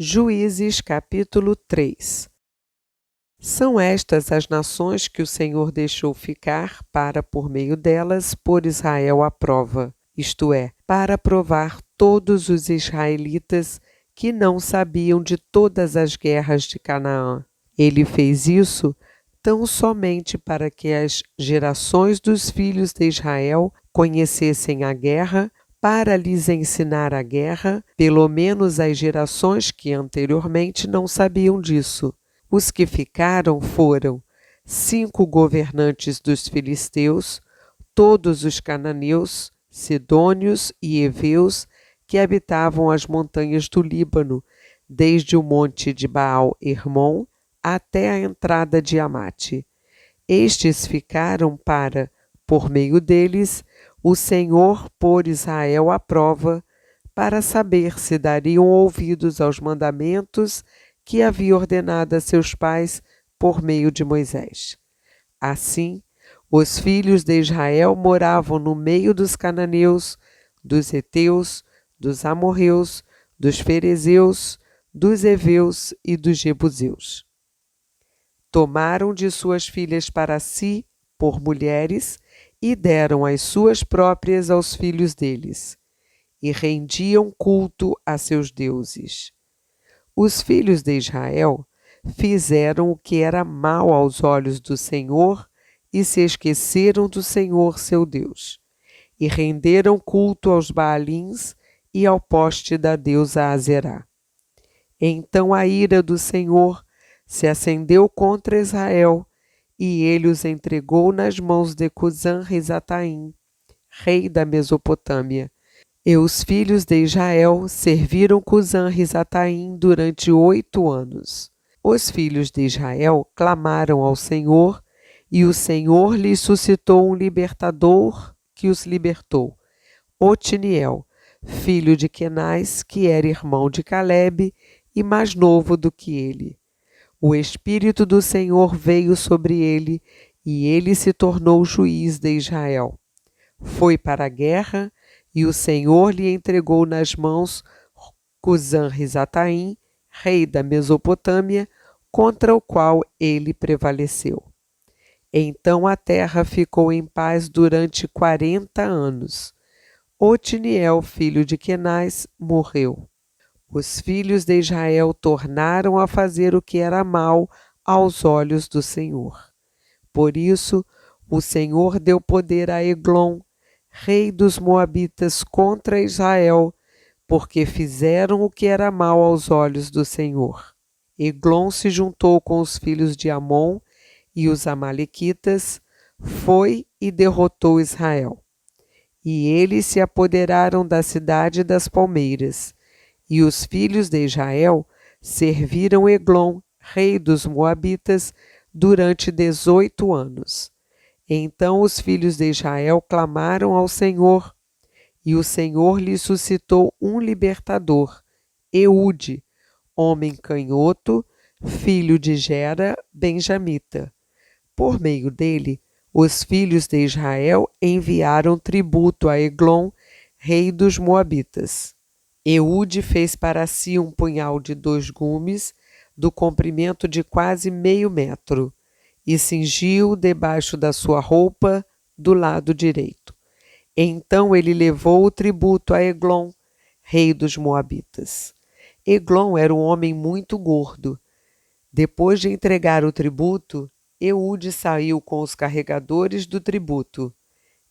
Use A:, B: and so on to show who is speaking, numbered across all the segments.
A: Juízes capítulo 3. São estas as nações que o Senhor deixou ficar para, por meio delas, pôr Israel à prova, isto é, para provar todos os israelitas que não sabiam de todas as guerras de Canaã. Ele fez isso tão somente para que as gerações dos filhos de Israel conhecessem a guerra, para lhes ensinar a guerra, pelo menos as gerações que anteriormente não sabiam disso. Os que ficaram foram 5 governantes dos filisteus, todos os cananeus, sidônios e heveus que habitavam as montanhas do Líbano, desde o monte de Baal-Hermon até a entrada de Amate. Estes ficaram para, por meio deles, o Senhor pôr Israel à prova, para saber se dariam ouvidos aos mandamentos que havia ordenado a seus pais por meio de Moisés. Assim, os filhos de Israel moravam no meio dos cananeus, dos heteus, dos amorreus, dos ferezeus, dos heveus e dos jebuseus. Tomaram de suas filhas para si, por mulheres, e deram as suas próprias aos filhos deles, e rendiam culto a seus deuses. Os filhos de Israel fizeram o que era mal aos olhos do Senhor e se esqueceram do Senhor seu Deus, e renderam culto aos Baalins e ao poste da deusa Azerá. Então a ira do Senhor se acendeu contra Israel, e ele os entregou nas mãos de Cusã-Risataim, rei da Mesopotâmia. E os filhos de Israel serviram Cusã-Risataim durante 8 anos. Os filhos de Israel clamaram ao Senhor, e o Senhor lhes suscitou um libertador que os libertou, Otiniel, filho de Quenaz, que era irmão de Calebe e mais novo do que ele. O Espírito do Senhor veio sobre ele, e ele se tornou juiz de Israel. Foi para a guerra, e o Senhor lhe entregou nas mãos Cusã-Risataim, rei da Mesopotâmia, contra o qual ele prevaleceu. Então a terra ficou em paz durante 40 anos. Otiniel, filho de Quenaz, morreu. Os filhos de Israel tornaram a fazer o que era mal aos olhos do Senhor. Por isso, o Senhor deu poder a Eglon, rei dos Moabitas, contra Israel, porque fizeram o que era mal aos olhos do Senhor. Eglon se juntou com os filhos de Amon e os amalequitas, foi e derrotou Israel. E eles se apoderaram da cidade das palmeiras. E os filhos de Israel serviram Eglon, rei dos Moabitas, durante 18 anos. Então os filhos de Israel clamaram ao Senhor, e o Senhor lhe suscitou um libertador, Eude, homem canhoto, filho de Gera, benjamita. Por meio dele, os filhos de Israel enviaram tributo a Eglon, rei dos Moabitas. Eude fez para si um punhal de 2 gumes, do comprimento de quase meio metro, e cingiu debaixo da sua roupa, do lado direito. Então ele levou o tributo a Eglon, rei dos Moabitas. Eglon era um homem muito gordo. Depois de entregar o tributo, Eude saiu com os carregadores do tributo.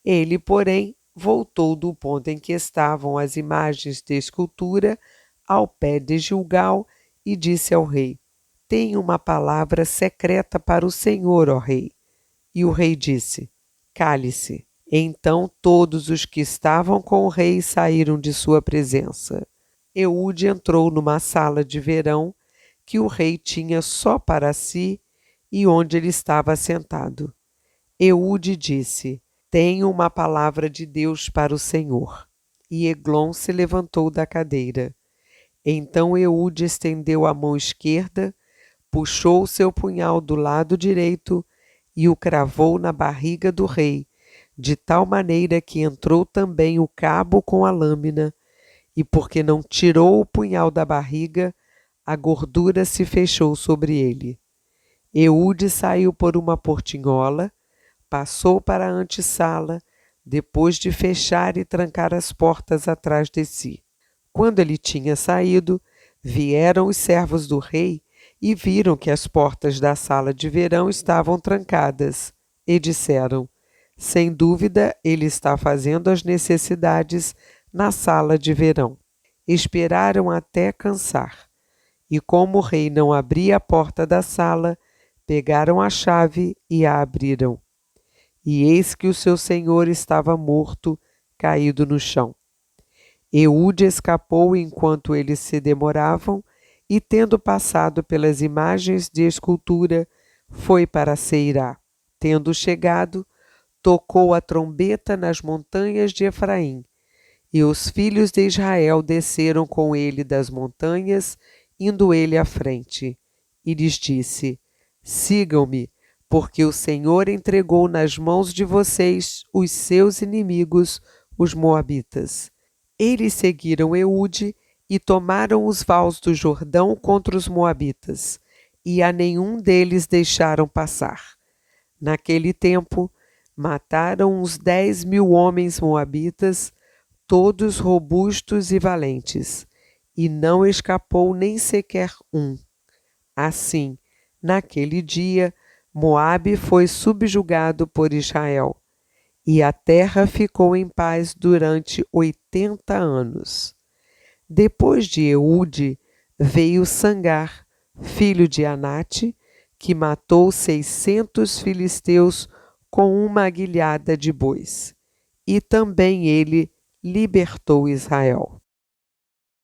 A: Ele, porém, voltou do ponto em que estavam as imagens de escultura ao pé de Gilgal e disse ao rei: Tenho uma palavra secreta para o Senhor, ó rei. E o rei disse: Cale-se. Então todos os que estavam com o rei saíram de sua presença. Eude entrou numa sala de verão que o rei tinha só para si e onde ele estava sentado. Eude disse: Tenho uma palavra de Deus para o Senhor. E Eglon se levantou da cadeira. Então Eude estendeu a mão esquerda, puxou o seu punhal do lado direito e o cravou na barriga do rei, de tal maneira que entrou também o cabo com a lâmina, e porque não tirou o punhal da barriga, a gordura se fechou sobre ele. Eude saiu por uma portinhola, passou para a antessala, depois de fechar e trancar as portas atrás de si. Quando ele tinha saído, vieram os servos do rei e viram que as portas da sala de verão estavam trancadas, e disseram: sem dúvida, ele está fazendo as necessidades na sala de verão. Esperaram até cansar, e como o rei não abria a porta da sala, pegaram a chave e a abriram. E eis que o seu senhor estava morto, caído no chão. Eude escapou enquanto eles se demoravam, e tendo passado pelas imagens de escultura, foi para Seirá. Tendo chegado, tocou a trombeta nas montanhas de Efraim, e os filhos de Israel desceram com ele das montanhas, indo ele à frente. E lhes disse: sigam-me, porque o Senhor entregou nas mãos de vocês os seus inimigos, os moabitas. Eles seguiram Eude e tomaram os vales do Jordão contra os moabitas, e a nenhum deles deixaram passar. Naquele tempo, mataram uns 10.000 homens moabitas, todos robustos e valentes, e não escapou nem sequer um. Assim, naquele dia, Moabe foi subjugado por Israel, e a terra ficou em paz durante 80 anos. Depois de Eude, veio Sangar, filho de Anate, que matou 600 filisteus com uma aguilhada de bois. E também ele libertou Israel.